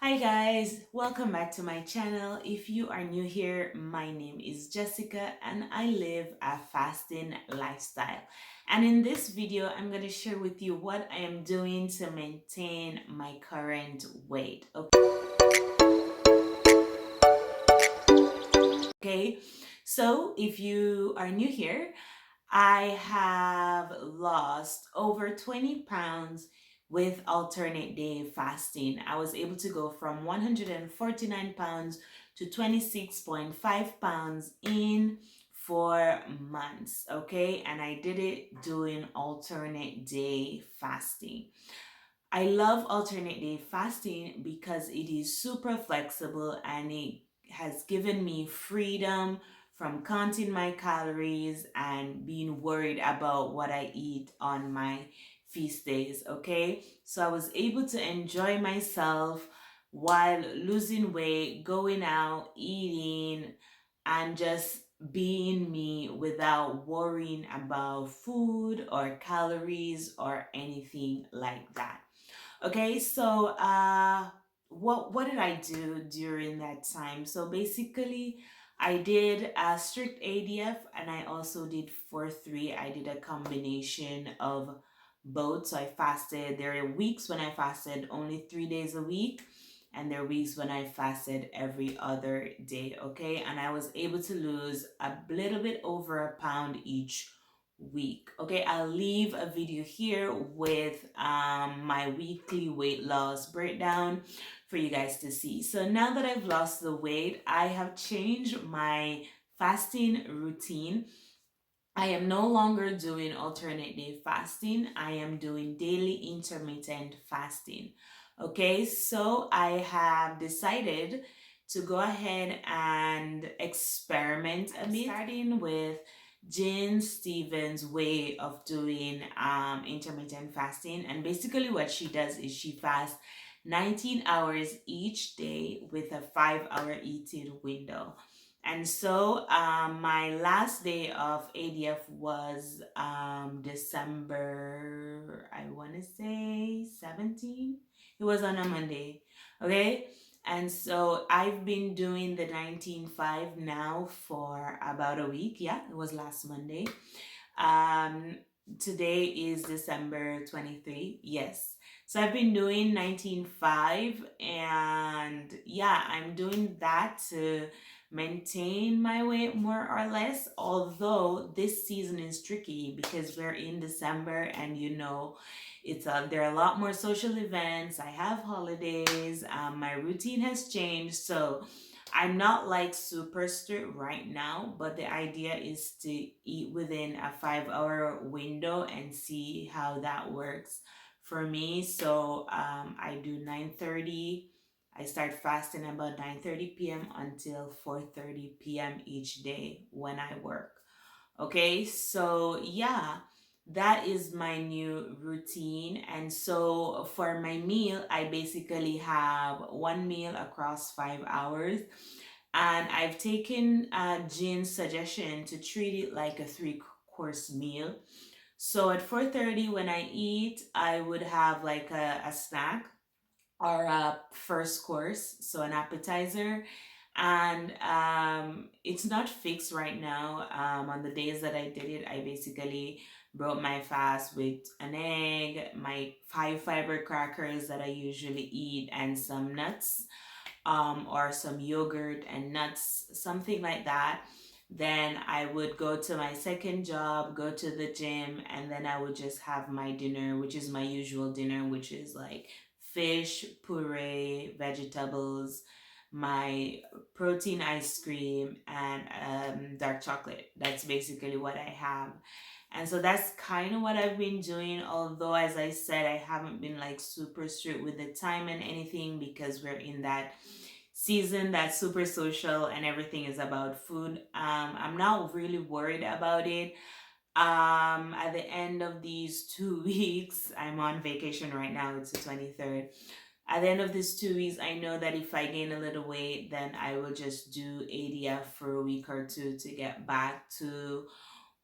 Hi guys, welcome back to my channel. If you are new here, my name is Jessica and I live a fasting lifestyle. And in this video, I'm going to share with you what I am doing to maintain my current weight. Okay, so if you are new here, I have lost over 20 pounds with alternate day fasting. I was able to go from 149 pounds to 26.5 pounds in 4 months. Okay, and I did it doing alternate day fasting. I love alternate day fasting because it is super flexible and it has given me freedom from counting my calories and being worried about what I eat on my feast days. Okay, so I was able to enjoy myself while losing weight, going out, eating, and just being me without worrying about food or calories or anything like that. Okay, so what did I do during that time? So basically, I did a strict ADF and I also did 4-3. I did a combination of both. So I fasted. There are weeks when I fasted only 3 days a week, and there are weeks when I fasted every other day. Okay, and I was able to lose a little bit over a pound each week. Okay, I'll leave a video here with my weekly weight loss breakdown for you guys to see. So now that I've lost the weight, I have changed my fasting routine. I am no longer doing alternate day fasting. I am doing daily intermittent fasting. Okay, so I have decided to go ahead and experiment a bit, starting with Jen Stevens' way of doing intermittent fasting. And basically, what she does is she fasts 19 hours each day with a 5-hour eating window. And so my last day of ADF was December, I want to say 17. It was on a Monday. Okay. And so I've been doing the 19.5 now for about a week. Yeah, it was last Monday. Um, Today is December 23. Yes. So I've been doing 19.5, and yeah, I'm doing that to maintain my weight more or less. Although this season is tricky because we're in December and there are a lot more social events. I have holidays. My routine has changed, so I'm not like super strict right now, but the idea is to eat within a 5-hour window and see how that works for me. So I do 9:30. I start fasting about 9:30 p.m. until 4:30 p.m. each day when I work. Okay, so yeah, that is my new routine. And so for my meal, I basically have one meal across 5 hours. And I've taken Jean's suggestion to treat it like a three-course meal. So at 4:30 when I eat, I would have like a snack or a first course, so an appetizer. And it's not fixed right now. On the days that I did it, I basically broke my fast with an egg, my 5-fiber crackers that I usually eat, and some nuts, or some yogurt and nuts, something like that. Then I would go to my second job, go to the gym, and then I would just have my dinner, which is my usual dinner, which is like fish, puree, vegetables, my protein ice cream, and dark chocolate. That's basically what I have. And so that's kind of what I've been doing. Although, as I said, I haven't been like super strict with the time and anything because we're in that season that's super social and everything is about food. I'm not really worried about it. At the end of these 2 weeks, I'm on vacation right now. It's the 23rd. At the end of these 2 weeks, I know that if I gain a little weight, then I will just do ADF for a week or two to get back to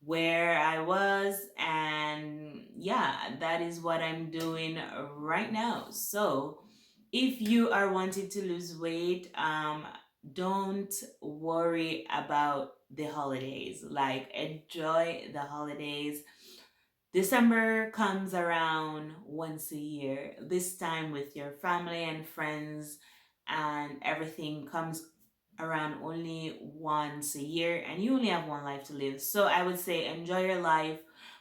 where I was. And yeah, that is what I'm doing right now. So if you are wanting to lose weight, don't worry about the holidays. Like, enjoy the holidays. December comes around once a year. This time with your family and friends, and everything comes around only once a year, and you only have one life to live. So I would say enjoy your life,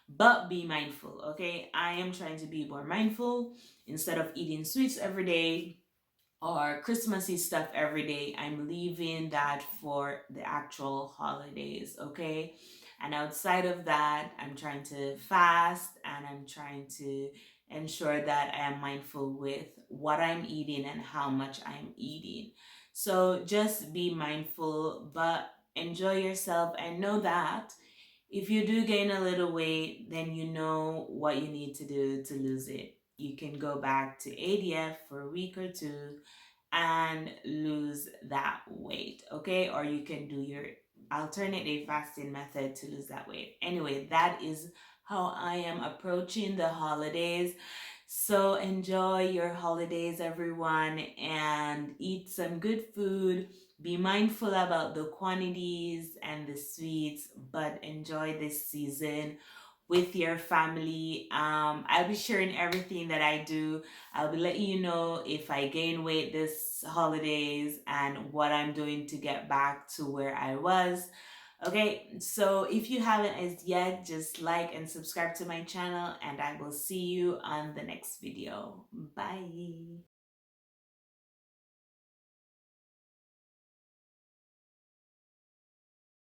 but be mindful, okay? I am trying to be more mindful. Instead of eating sweets every day or Christmassy stuff every day, I'm leaving that for the actual holidays, okay? And outside of that, I'm trying to fast, and I'm trying to ensure that I am mindful with what I'm eating and how much I'm eating. So just be mindful, but enjoy yourself, and know that if you do gain a little weight, then you know what you need to do to lose it. You can go back to ADF for a week or two and lose that weight, okay? Or you can do your alternate day fasting method to lose that weight. Anyway, that is how I am approaching the holidays. So enjoy your holidays, everyone, and eat some good food. Be mindful about the quantities and the sweets, but enjoy this season with your family. I'll be sharing everything that I do. I'll be letting you know if I gain weight this holidays and what I'm doing to get back to where I was. Okay, so if you haven't as yet, just like and subscribe to my channel, and I will see you on the next video. Bye.